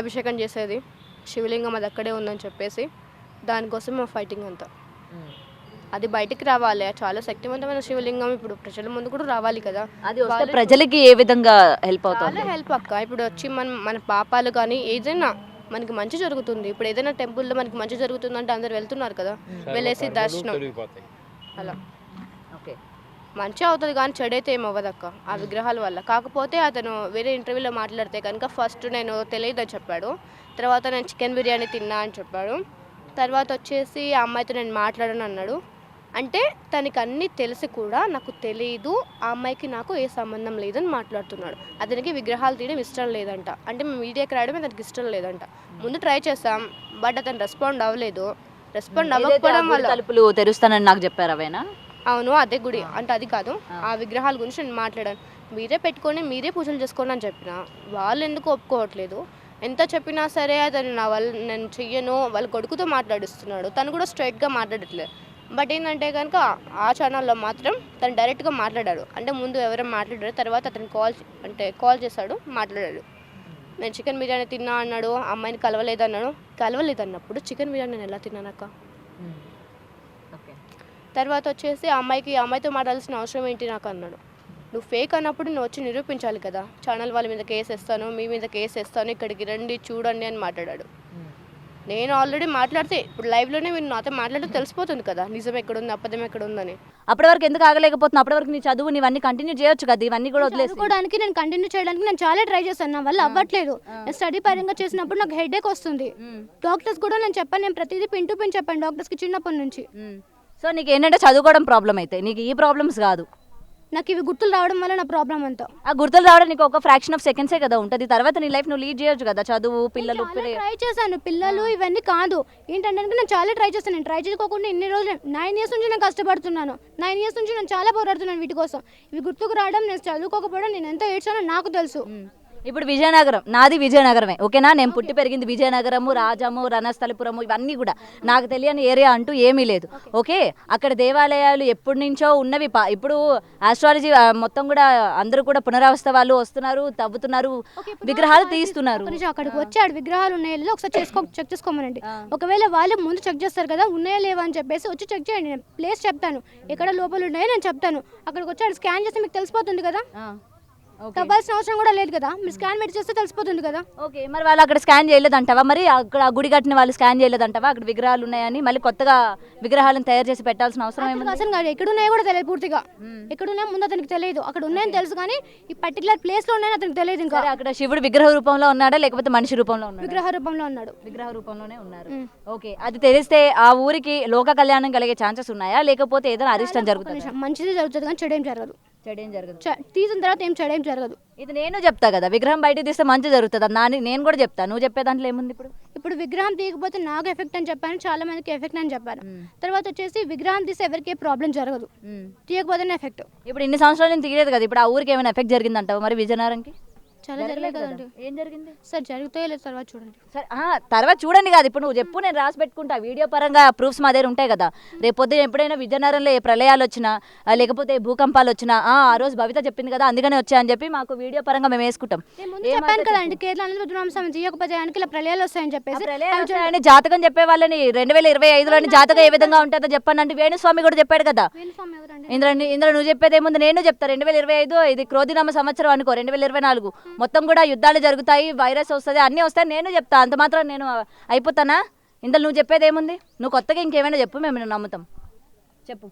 అభిషేకం చేసేది శివలింగం అది అక్కడే ఉందని చెప్పేసి దానికోసం మా ఫైటింగ్ అంతా. అది బయటికి రావాలి, చాలా శక్తివంతమైన శివలింగం ఇప్పుడు ప్రజల ముందు కూడా రావాలి కదా. అది వస్తే ప్రజలకి ఏ విధంగా హెల్ప్ అవుతుంది? చాలా హెల్ప్ అక్క. ఇప్పుడు వచ్చి మన పాపాలు కానీ ఏదైనా మనకి మంచి జరుగుతుంది. ఇప్పుడు ఏదైనా టెంపుల్లో మనకి మంచి జరుగుతుందంటే అందరు వెళ్తున్నారు కదా, వెళ్ళేసి దర్శనం అలా ఓకే, మంచి అవుతుంది కానీ చెడైతే ఏం అవ్వదక్క ఆ విగ్రహాల వల్ల. కాకపోతే అతను వేరే ఇంటర్వ్యూలో మాట్లాడితే కనుక ఫస్ట్ నేను తెలియదని చెప్పాడు, తర్వాత నేను చికెన్ బిర్యానీ తిన్నా అని చెప్పాడు, తర్వాత వచ్చేసి ఆ అమ్మాయితో నేను మాట్లాడను అన్నాడు. అంటే తనకి అన్నీ తెలిసి కూడా నాకు తెలియదు, ఆ అమ్మాయికి నాకు ఏ సంబంధం లేదని మాట్లాడుతున్నాడు. అతనికి విగ్రహాలు తీయడం ఇష్టం లేదంట, అంటే మీడియాకి రావడం అతనికి ఇష్టం లేదంట. ముందు ట్రై చేసాం బట్ అతను రెస్పాండ్ అవ్వలేదు. రెస్పాండ్ అవ్వకపోవడం వల్ల తలుపులు తెరుస్తానని నాకు చెప్పారు అవేనా? అవును అదే గుడి అంటే అది కాదు, ఆ విగ్రహాల గురించి నేను మాట్లాడాను. మీరే పెట్టుకొని మీరే పూజలు చేసుకోండి అని చెప్పిన వాళ్ళు ఎందుకు ఒప్పుకోవట్లేదు. ఎంత చెప్పినా సరే అతను నా వల్ల నేను చెయ్యను, వాళ్ళ కొడుకుతో మాట్లాడిస్తున్నాడు, తను కూడా స్ట్రైట్గా మాట్లాడట్లేదు. బట్ ఏంటంటే కనుక ఆ ఛానల్లో మాత్రం తను డైరెక్ట్గా మాట్లాడాడు. అంటే ముందు ఎవరైనా మాట్లాడారు, తర్వాత అతను కాల్ చేశాడు, మాట్లాడాడు. నేను చికెన్ బిర్యానీ తిన్నా అన్నాడు, అమ్మాయిని కలవలేదన్నాడు. కలవలేదన్నప్పుడు చికెన్ బిర్యానీ నేను ఎలా తిన్నానక్క? తర్వాత వచ్చేసి అమ్మాయితో మాట్లాడాల్సిన అవసరం ఏంటి నాకు అన్నాడు. నువ్వు ఫేక్ అన్నప్పుడు నువ్వు వచ్చి నిరూపించాలి కదా, ఛానల్ వాళ్ళ మీద కేసు వేస్తాను, మీ మీద కేసు వేస్తాను, ఇక్కడికి రండి చూడండి అని మాట్లాడాడు. నేను ఆల్రెడీ మాట్లాడితే ఇప్పుడు లైవ్లోనే మీరు నాతో మాట్లాడితే తెలిసిపోతుంది కదా నిజం ఎక్కడుంది అబద్ధం ఎక్కడుందని. అప్పటి వరకు ఎందుకు ఆగలేకపోతున్నా? అప్పటి వరకు నీ చదువు ఇవన్నీ కంటిన్యూ చేయొచ్చు కదా, ఇవన్నీ కూడా వదిలేసుకోవడానికి నేను కంటిన్యూ చేయడానికి నేను చాలా ట్రై చేశాను, నా వల్ల అవ్వట్లేదు. నేను స్టడీ పరంగా చేసినప్పుడు నాకు హెడేక్ వస్తుంది. డాక్టర్స్ కూడా నేను చెప్పాను, నేను ప్రతిదీ పిన్ టు పిన్ చెప్పాను డాక్టర్స్కి చిన్నప్పటి నుంచి. సో నీకు ఏంటంటే చదువుకోవడం ప్రాబ్లం అయితే, నీకు ఈ ప్రాబ్లమ్స్ కాదు. నాకు ఇవి గుర్తులు రావడం వల్ల నా ప్రాబ్లం అంతా. ఆ గుర్తులు రావడం నీకు ఒక ఫ్రాక్షన్ ఆఫ్ సెకండ్సే కదా ఉంటుంది, తర్వాత నీ లైఫ్ నువ్వు లీడ్ చేయొచ్చు కదా. చదువు, పిల్లలు ట్రై చేశాను, పిల్లలు ఇవన్నీ కాదు. ఏంటంటే నేను చాలా ట్రై చేస్తాను. నేను ట్రై చేసుకోకుండా ఇన్ని రోజులు 9 years నుంచి నేను కష్టపడుతున్నాను. 9 years నుంచి నేను చాలా పోరాడుతున్నాను వీటి కోసం. ఇవి గుర్తుకు రావడం, నేను చదువుకోకపోవడం, నేను ఎంత ఏడ్చానో నాకు తెలుసు. ఇప్పుడు విజయనగరం నాది, విజయనగరమే ఓకేనా. నేను పుట్టి పెరిగింది విజయనగరము, రాజము, రణస్థలిపురము, ఇవన్నీ కూడా నాకు తెలియని ఏరియా అంటూ ఏమీ లేదు. ఓకే, అక్కడ దేవాలయాలు ఎప్పటి నుంచో ఉన్నవి. ఇప్పుడు ఆస్ట్రాలజీ మొత్తం కూడా అందరూ కూడా పునరావస్థ వాళ్ళు వస్తున్నారు, తవ్వుతున్నారు, విగ్రహాలు తీస్తున్నారు. అక్కడికి వచ్చి ఆడ విగ్రహాలు ఉన్నాయో లేదో ఒకసారి చెక్ చేసుకోమనండి. ఒకవేళ వాళ్ళు ముందు చెక్ చేస్తారు కదా, ఉన్నాయా లేవా అని చెప్పేసి వచ్చి చెక్ చేయండి. నేను ప్లేస్ చెప్తాను, ఎక్కడ లోపల ఉన్నాయో నేను చెప్తాను. అక్కడికి వచ్చి ఆడ స్కాన్ చేస్తే మీకు తెలిసిపోతుంది కదా, తవ్వాల్సిన అవసరం కూడా లేదు కదా, మీరు స్కాన్ పెట్టి చేస్తే తెలిసిపోతుంది కదా. ఓకే, మరి వాళ్ళు అక్కడ స్కాన్ చేయలేదంటావా? మరి అక్కడ గుడి కట్టిన వాళ్ళు స్కాన్ చేయలేదంటావా? అక్కడ విగ్రహాలు ఉన్నాయని మళ్ళీ కొత్తగా విగ్రహాలను తయారు చేసి పెట్టాల్సిన అవసరం ఏమి? అసలు ఎక్కడ ఉన్నాయో కూడా తెలియదు పూర్తిగా. ఎక్కడ ఉన్నాయో ముందు అతనికి తెలియదు, అక్కడ ఉన్నాయని తెలుసు కానీ ఈ పర్టికులర్ ప్లేస్ లో ఉన్నాయని అతనికి తెలియదు. ఇంకా అక్కడ శివుడు విగ్రహ రూపంలో ఉన్నాడా లేకపోతే మనిషి రూపంలో ఉన్నాడు? విగ్రహ రూపంలో ఉన్నాడు. విగ్రహ రూపంలోనే ఉన్నారు. ఓకే, అది తెలిస్తే ఆ ఊరికి లోక కళ్యాణం కలిగే ఛాన్సెస్ ఉన్నాయా లేకపోతే ఏదైనా అరిష్టం జరుగుతుంది? మంచిది జరుగుతుంది కానీ చెడేం జరగదు. చెడేం జరగదు, తీసిన తర్వాత ఏం చెడేం జరగదు. ఇది నేను చెప్తా కదా, విగ్రహం బయట తీస్తే మంచి జరుగుతుంది నేను కూడా చెప్తా. నువ్వు చెప్పే దాంట్లో ఏముంది? ఇప్పుడు విగ్రహం తీయకపోతే నాకు ఎఫెక్ట్ అని చెప్పాను, చాలా మందికి ఎఫెక్ట్ అని చెప్పాను. తర్వాత వచ్చేసి విగ్రహం తీస్తే ఎవరికి ఏ ప్రాబ్లం జరగదు, తీయకపోతేనే ఎఫెక్ట్. ఇప్పుడు ఇన్ని సంవత్సరాలు నేను తీయలేదు కదా, ఇప్పుడు ఆ ఊరికి ఏమైనా ఎఫెక్ట్ జరిగిందంటావు మరి విజయనగరంకి? చాలా జరగలేదు కదండి. ఏం జరిగింది సార్? జరుగుతాయో లేదు తర్వాత చూడండి. సరే తర్వాత చూడండి కాదు, ఇప్పుడు నువ్వు చెప్పు, నేను రాసి పెట్టుకుంటా. వీడియో పరంగా ప్రూఫ్స్ మా దగ్గర ఉంటాయి కదా. రేపు పొద్దున ఎప్పుడైనా విజయనగరంలో ఏ ప్రళయాలు వచ్చినా లేకపోతే భూకంపాలు వచ్చినా ఆ రోజు భవిత చెప్పింది కదా అందుకనే వచ్చా అని చెప్పి మాకు వీడియో పరంగా మేము వేసుకుంటాం. చెప్పాను కదండి, కేరళ తీయకపోతే ఇలా ప్రళయాలు వస్తాయని చెప్పేసి జాతకం చెప్పే వాళ్ళని 2025లోని జాతకం ఏ విధంగా ఉంటుందో చెప్పండి అంటే వేణుస్వామి కూడా చెప్పాడు కదా. ఇంద్ర నువ్వు చెప్పేది ఏముంది, నేను చెప్తా. 2025 ఇది క్రోధినామ సంవత్సరం అనుకో, 2024 మొత్తం కూడా యుద్ధాలు జరుగుతాయి, వైరస్ వస్తుంది, అన్నీ వస్తాయి, నేను చెప్తా. అంత మాత్రం నేను అయిపోతానా? ఇందులో నువ్వు చెప్పేది ఏముంది? నువ్వు కొత్తగా ఇంకేమైనా చెప్పు, మేము నమ్ముతాం. చెప్పు.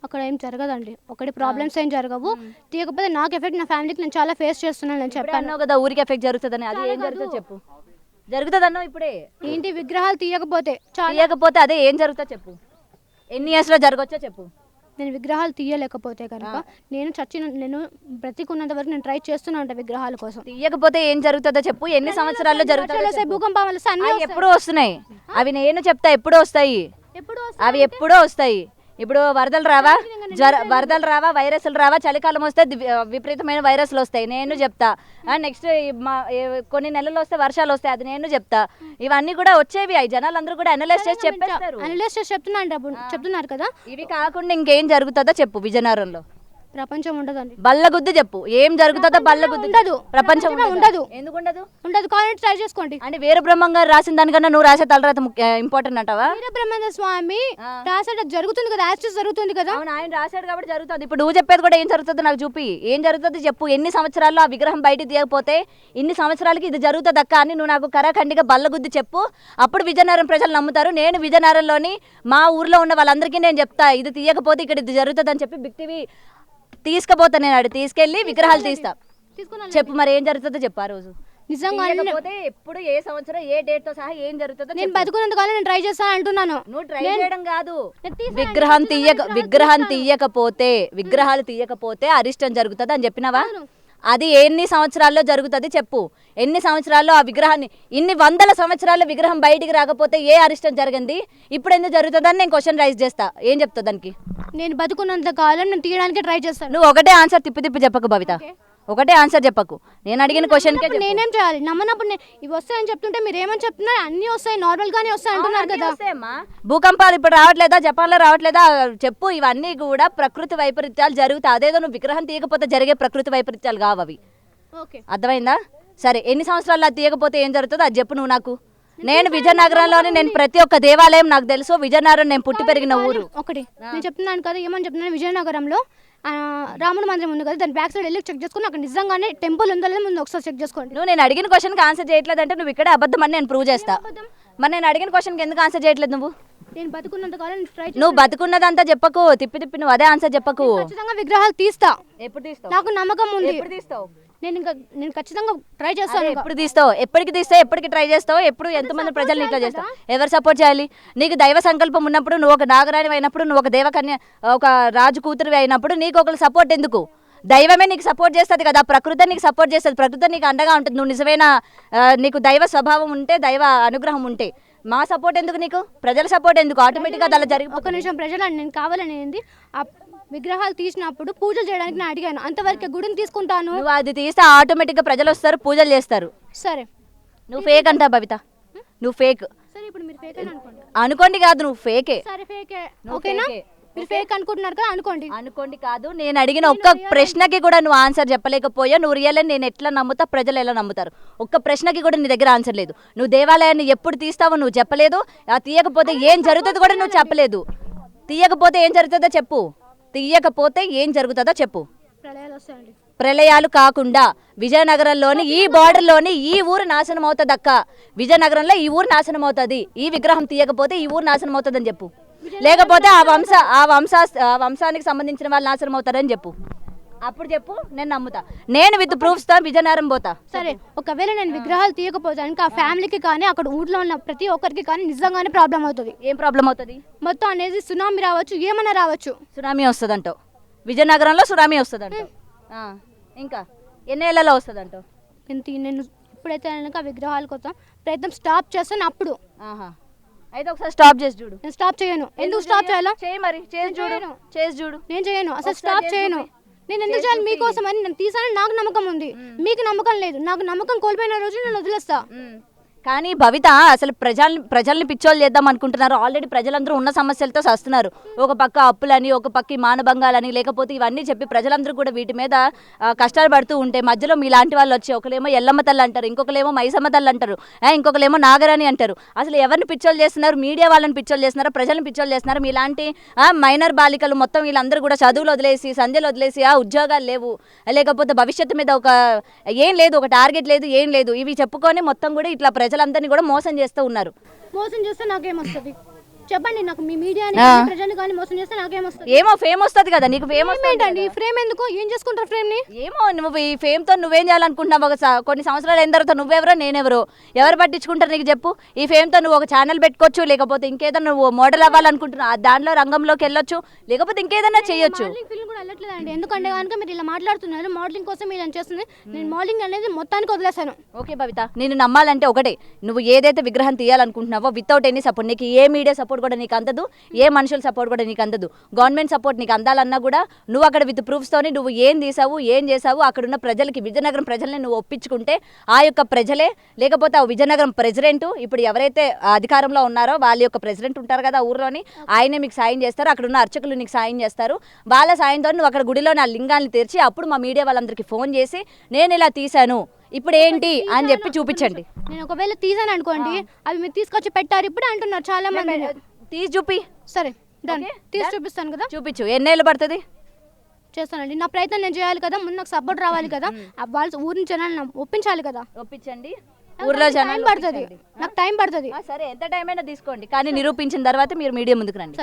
అక్కడ ఏం జరగదండి, ఒకటి ప్రాబ్లమ్స్ ఏం జరగవు. తీయకపోతే నాకు ఎఫెక్ట్, నా ఫ్యామిలీకి నేను చాలా ఫేస్ చేస్తున్నాను అని చెప్పాను కదా. ఊరికి ఎఫెక్ట్ జరుగుతుందని, అది ఏం జరుగుతుంది చెప్పు. జరుగుతుంది అన్నావు ఇప్పుడే. ఏంటి విగ్రహాలు తీయకపోతే అదే ఏం జరుగుతుందో చెప్పు. ఎన్ని ఇయర్స్లో జరగవచ్చో చెప్పు. నేను విగ్రహాలు తీయలేకపోతే కనుక నేను బ్రతికున్నంత వరకు నేను ట్రై చేస్తూనే ఉంటాను విగ్రహాల కోసం. తీయకపోతే ఏం జరుగుతుందో చెప్పు. ఎన్ని సంవత్సరాల్లో జరుగుతాయి? భూకంపాలు ఎప్పుడూ వస్తున్నాయి అవి, నేను చెప్తా ఎప్పుడూ వస్తాయి అవి, ఎప్పుడూ వస్తాయి. ఇప్పుడు వరదలు రావా, వైరస్లు రావా, చలికాలం వస్తే విపరీతమైన వైరస్లు వస్తాయి, నేను చెప్తా. నెక్స్ట్ కొన్ని నెలలు వస్తే వర్షాలు వస్తాయి, అది నేను చెప్తా. ఇవన్నీ కూడా వచ్చేవి, జనాలు అందరూ కూడా అనలైజ్ చేసి చెప్పేస్తారు. చెప్తున్నారు కదా. ఇవి కాకుండా ఇంకేం జరుగుతుందో చెప్పు విజయనగరంలో. ప్రపంచం ఉండదండి. బల్లగుద్ది చెప్పు, ఏం జరుగుతుందో బల్లగుద్ది. ఉండదు. ప్రపంచం ఉండదు. ఎందుకు ఉండదు? ఉండదు, కావాలంటే ట్రై చేసుకోండి. అంటే వీర బ్రహ్మం గారు రాసిన దానికన్నా నువ్వు రాసే తలరాత ఇంపార్టెంట్ అంటావా? వీరబ్రహ్మేంద్ర స్వామి రాసాడు, జరుగుతుంది కదా, యాక్సెస్ జరుగుతుంది కదా. అవును, ఆయన రాశాడు కాబట్టి జరుగుతుంది. ఇప్పుడు నువ్వు చెప్పేది కూడా ఏం జరుగుతుందో నాకు చూపి, ఏం జరుగుతుంది చెప్పు. ఎన్ని సంవత్సరాల్లో ఆ విగ్రహం బయటికి తీయకపోతే ఇన్ని సంవత్సరాలకి ఇది జరుగుతుంది అక్క అని నువ్వు నాకు కరాఖండిగా బల్లగుద్ది చెప్పు. అప్పుడు విజయనగరం ప్రజలు నమ్ముతారు. నేను విజయనగరంలోని మా ఊర్లో ఉన్న వాళ్ళందరికీ నేను చెప్తా, ఇది తీయకపోతే ఇక్కడ ఇది జరుగుతుంది అని చెప్పి బిగ్ టీవీ తీసుకుపోతా. నేను అడి తీసుకెళ్ళి విగ్రహాలు తీస్తా. చెప్పు మరి ఏం జరుగుతుందో చెప్పు. ఆ రోజు నిజంగా ఎప్పుడు ఏ సంవత్సరం ఏ డేట్ తో సహా ఏం జరుగుతుందో నేను బతుకున్నంత కాలం నేను ట్రై చేస్తాను అంటున్నాను. నువ్వు ట్రై చేయడం కాదు, విగ్రహాలు తీయకపోతే అరిష్టం జరుగుతుంది అని చెప్పినావా? అది ఎన్ని సంవత్సరాల్లో జరుగుతుంది చెప్పు. ఎన్ని సంవత్సరాల్లో ఆ విగ్రహాన్ని, ఇన్ని వందల సంవత్సరాల్లో విగ్రహం బయటికి రాకపోతే ఏ అరిష్టం జరిగింది, ఇప్పుడు ఎందుకు జరుగుతుందని నేను క్వశ్చన్ రైజ్ చేస్తా. ఏం చెప్తా దానికి? నేను బతుకున్నంత కాలం నేను తీయడానికి ట్రై చేస్తాను. నువ్వు ఒకటే ఆన్సర్ తిప్పి చెప్పకు భవిత, ఒకటే ఆన్సర్ చెప్పకు. నేను అడిగిన క్వశ్చన్కే నేనేం చేయాలి? నమ్మనప్పుడు ఇవి వస్తాయని చెప్తుంటే మీరు ఏమని చెప్తున్నారు? అన్ని వస్తాయి, నార్మల్ గానే వస్తాయి అంటున్నారు కదా. భూకంపాలు ఇప్పుడు రావట్లేదా, జపాన్ లో రావట్లేదా చెప్పు. ఇవన్నీ కూడా ప్రకృతి వైపరీత్యాలు జరుగుతాయి. అదేదో నువ్వు విగ్రహం తీయకపోతే జరిగే ప్రకృతి వైపరీత్యాలు కావు అవి. అర్థమైందా? సరే, ఎన్ని సంవత్సరాలు అది తీయకపోతే ఏం జరుగుతుందో అది చెప్పు నువ్వు నాకు. నేను విజయనగరంలోని నేను ప్రతి ఒక్క దేవాలయం నాకు తెలుసు. విజయనగరం నేను పుట్టి పెరిగిన ఊరు. ఒకటి నేను చెప్తున్నాను కదా, ఏమని చెప్తున్నాను, విజయనగరంలో రాముడి మందిరం ఉంది కదా, దాని బ్యాక్ సైడ్ వెళ్ళి చెక్ చేసుకుని అక్కడ నిజంగానే టెంపుల్ ఉందో లేదో ముందు ఒకసారి చెక్ చేసుకోండి. నువ్వు నేను అడిగిన క్వశ్చన్కి ఆన్సర్ చేయట్లేదు అంటే నువ్వు ఇక్కడ అబద్ధం అని నేను ప్రూవ్ చేస్తా. మరి నేను అడిగిన క్వశ్చన్కి ఎందుకు ఆన్సర్ చేయట్లేదు నువ్వు? నేను బతుకున్నంత కాలం ట్రై. నువ్వు బతుకున్నదంతా చెప్పకు, తిప్పి నువ్వు అదే ఆన్సర్ చెప్పకు. ఖచ్చితంగా విగ్రహాలు తీస్తా. ఎప్పుడు తీస్తావు? నాకు నమ్మకం ఉంది. ఎప్పుడు తీస్తావు? నేను ఖచ్చితంగా ట్రై చేస్తాను. ఎప్పుడు తీస్తావు? ఎప్పటికి తీస్తావు? ఎప్పటికి ట్రై చేస్తావు? ఎప్పుడు ఎంతమంది ప్రజల్ని ఇట్లా చేస్తావు? ఎవరు సపోర్ట్ చేయాలి? నీకు దైవ సంకల్పం ఉన్నప్పుడు, నువ్వు ఒక నాగరాణి అయినప్పుడు, నువ్వు ఒక దేవకన్య, ఒక రాజు కూతురు అయినప్పుడు నీకు ఒకరు సపోర్ట్ ఎందుకు? దైవమే నీకు సపోర్ట్ చేస్తుంది కదా, ప్రకృతి నీకు సపోర్ట్ చేస్తుంది, ప్రకృతి నీకు అండగా ఉంటుంది. నువ్వు నిజమైన నీకు దైవ స్వభావం ఉంటే, దైవ అనుగ్రహం ఉంటే మా సపోర్ట్ ఎందుకు నీకు? ప్రజల సపోర్ట్ ఎందుకు? ఆటోమేటిక్గా అలా జరిగి. ఒక నిమిషం, ప్రజలు నేను కావాలనేది ఆ విగ్రహాలు తీసినప్పుడు పూజలు చేయడానికి నేను అడిగాను, అంతవరకు గుడిని తీసుకుంటాను. నువ్వు అది తీస్తే ఆటోమేటిక్గా ప్రజలు వస్తారు, పూజలు చేస్తారు. సరే, నువ్వు ఫేక్ అంటా భవిత, నువ్వు ఫేక్. సరే, ఇప్పుడు మీరు ఫేక్ అనుకోండి. అనుకోండి కాదు, నువ్వు ఫేకే. సరే, ఫేకే, ఓకేనా? మీరు ఫేక్ అనుకుంటున్నారు కదా, అనుకోండి. అనుకోండి కాదు, నేను అడిగిన ఒక్క ప్రశ్నకి కూడా నువ్వు ఆన్సర్ చెప్పలేకపోయా. నువ్వు రియల్ అని నేను ఎట్లా నమ్ముతా, ప్రజలు ఎలా నమ్ముతారు? ఒక్క ప్రశ్నకి కూడా నీ దగ్గర ఆన్సర్ లేదు. నువ్వు దేవాలయాన్ని ఎప్పుడు తీస్తావో నువ్వు చెప్పలేదు, తీయకపోతే ఏం జరుగుతుందో కూడా నువ్వు చెప్పలేదు. తీయకపోతే ఏం జరుగుతుందో చెప్పు. తీయకపోతే ఏం జరుగుతుందో చెప్పు. ప్రళయాలు వస్తాయండి. ప్రళయాలు కాకుండా విజయనగరంలోని ఈ బార్డర్లోని ఈ ఊరు నాశనం అవుతుంది అక్క. విజయనగరంలో ఈ ఊరు నాశనం అవుతుంది. ఈ విగ్రహం తీయకపోతే ఈ ఊరు నాశనం అవుతుంది అని చెప్పు. లేకపోతే ఆ వంశానికి సంబంధించిన వాళ్ళు నాశనం అవుతారని చెప్పు. అప్పుడు చెప్పు, నేను నమ్ముతా. నేను విత్ ప్రూఫ్స్ తో విజయనగరం పోతా. సరే, ఒకవేళ నేను విగ్రహాలు తీయకపోతానికి ఆ ఫ్యామిలీకి కానీ అక్కడ ఊర్లో ఉన్న ప్రతి ఒక్కరికి కానీ నిజంగానే ప్రాబ్లం అవుతుంది. ఏం ప్రాబ్లం అవుతుంది? మొత్తం అనేది సునామీ రావచ్చు, ఏమైనా రావచ్చు. సునామీ వస్తుందంటావు? విజయనగరంలో సునామీ వస్తుందంటావు? ఇంకా ఎన్ని ఏళ్లలో వస్తుందంటావు? నేను ఇప్పుడైతే ఆ విగ్రహాల కోసం ప్రయత్నం స్టాప్ చేస్తాను. అప్పుడు అయితే ఒకసారి స్టాప్ చేసి చూడు. నేను స్టాప్ చేయను. ఎందుకు స్టాప్ చేయాలో? చేయి మరి, చేసి చూడు. నేను చేయను, అసలు స్టాప్ చేయను. నేను ఎందుకు చేయాలి? మీకోసం అని నేను తీసాను. నాకు నమ్మకం ఉంది, మీకు నమ్మకం లేదు. నాకు నమ్మకం కోల్పోయిన రోజు నేను వదిలేస్తా. కానీ భవిత అసలు ప్రజల్ని పిచ్చోళ్ళు చేద్దాం అనుకుంటున్నారు. ఆల్రెడీ ప్రజలందరూ ఉన్న సమస్యలతో వస్తున్నారు. ఒక పక్క అప్పులని, ఒక పక్క మానభంగాలని, లేకపోతే ఇవన్నీ చెప్పి ప్రజలందరూ కూడా వీటి మీద కష్టాలు పడుతూ ఉంటే మధ్యలో మీలాంటి వాళ్ళు వచ్చి ఒకలేమో ఎల్లమ్మ తల్లి అంటారు, ఇంకొకలేమో మైసమ్మ తల్లి అంటారు, ఇంకొకలేమో నాగరాణి అంటారు. అసలు ఎవరిని పిచ్చోళ్ళు చేస్తున్నారు? మీడియా వాళ్ళని పిచ్చోళ్ళు చేస్తున్నారు, ప్రజల్ని పిచ్చోళ్ళు చేస్తున్నారు. మీలాంటి మైనర్ బాలికలు మొత్తం వీళ్ళందరూ కూడా చదువులు వదిలేసి, సంధ్యలు వదిలేసి, ఉద్యోగాలు లేవు, లేకపోతే భవిష్యత్తు మీద ఒక ఏం లేదు, ఒక టార్గెట్ లేదు, ఏం లేదు, ఇవి చెప్పుకొని మొత్తం కూడా ఇట్లా ప్రజలందరినీ కూడా మోసం చేస్తూ ఉన్నారు. మోసం చేస్తే నాకేమొస్తుంది చెప్పండి? నాకు మీ మీడియాని ప్రజల్ని కానీ మోసం చేస్తే నాకేమొస్తుంది? ఏమో ఫేమ్ వస్తుంది కదా నీకు. ఫేమ్ ఏంటండి? ఫ్రేమ్ ఎందుకు? ఏం చేసుకుంటారు ఫ్రేమ్ ని? ఏమో నువ్వు ఈ ఫేమ్ తో నువ్వేం చేయాలనుకుంటున్నావు? కొన్ని సంవత్సరాలు అయిన తర్వాత నువ్వెవరో నేనెవరో ఎవరు పట్టించుకుంటారు నీకు చెప్పు. ఈ ఫేమ్ తో నువ్వు ఒక ఛానల్ పెట్టుకోవచ్చు, లేకపోతే ఇంకేదో నువ్వు మోడల్ అవ్వాలనుకుంటున్నావు, దాంట్లో రంగంలోకి వెళ్ళొచ్చు, లేకపోతే ఇంకేదైనా చేయొచ్చు. మోడలింగ్ ఫీల్డ్ కూడా వెళ్ళట్లేదండి. ఎందుకంటే కనుక మీరు ఇలా మాట్లాడుతున్నారు, మోడలింగ్ కోసం మీరు చేస్తుంది. నేను మోడలింగ్ అనేది మొత్తానికి వదిలేసాను. ఓకే భవిత, నేను నమ్మాలంటే ఒకటే, నువ్వు ఏదైతే విగ్రహం తీయాలనుకుంటున్నావో వితౌట్ ఎనీ సపోర్ట్, నీకు ఏ మీడియా సపోర్ట్ సపోర్ట్ కూడా నీకు అందదు, ఏ మనుషుల సపోర్ట్ కూడా నీకు అందదు. గవర్నమెంట్ సపోర్ట్ నీకు అందాలన్నా కూడా నువ్వు అక్కడ విత్ ప్రూఫ్స్తోని నువ్వు ఏం తీసావు ఏం చేసావు అక్కడున్న ప్రజలకి, విజయనగరం ప్రజల్ని నువ్వు ఒప్పించుకుంటే ఆ యొక్క ప్రజలే, లేకపోతే ఆ విజయనగరం ప్రెసిడెంట్ ఇప్పుడు ఎవరైతే అధికారంలో ఉన్నారో వాళ్ళ యొక్క ప్రెసిడెంట్ ఉంటారు కదా ఊర్లోని, ఆయనే మీకు సాయం చేస్తారు, అక్కడున్న అర్చకులు నీకు సాయం చేస్తారు. వాళ్ళ సాయంతో నువ్వు అక్కడ గుడిలో నా లింగాన్ని తెరిచి అప్పుడు మా మీడియా వాళ్ళందరికీ ఫోన్ చేసి నేను ఇలా తీశాను ఇప్పుడు ఏంటి అని చెప్పి చూపించండి. నేను ఒకవేళ తీసాను అనుకోండి, అవి మీరు తీసుకొచ్చి పెట్టారు ఇప్పుడే అంటున్నారు చాలా మంది. తీసి చూపి. సరే దాన్ని తీసి చూపిస్తాను కదా. చూపించు. ఎన్నేళ్ళు పడుతుంది? చేస్తానండి, నా ప్రయత్నం నేను చేయాలి కదా, ముందు నాకు సపోర్ట్ రావాలి కదా, వాళ్ళ ఊరి నుంచి జనాలను ఒప్పించాలి కదా. ఒప్పించండి. ఊర్లో టైం పడుతుంది, నాకు టైం పడుతుంది. సరే ఎంత టైం అయినా తీసుకోండి, కానీ నిరూపించిన తర్వాత మీరు మీడియా ముందుకు రండి.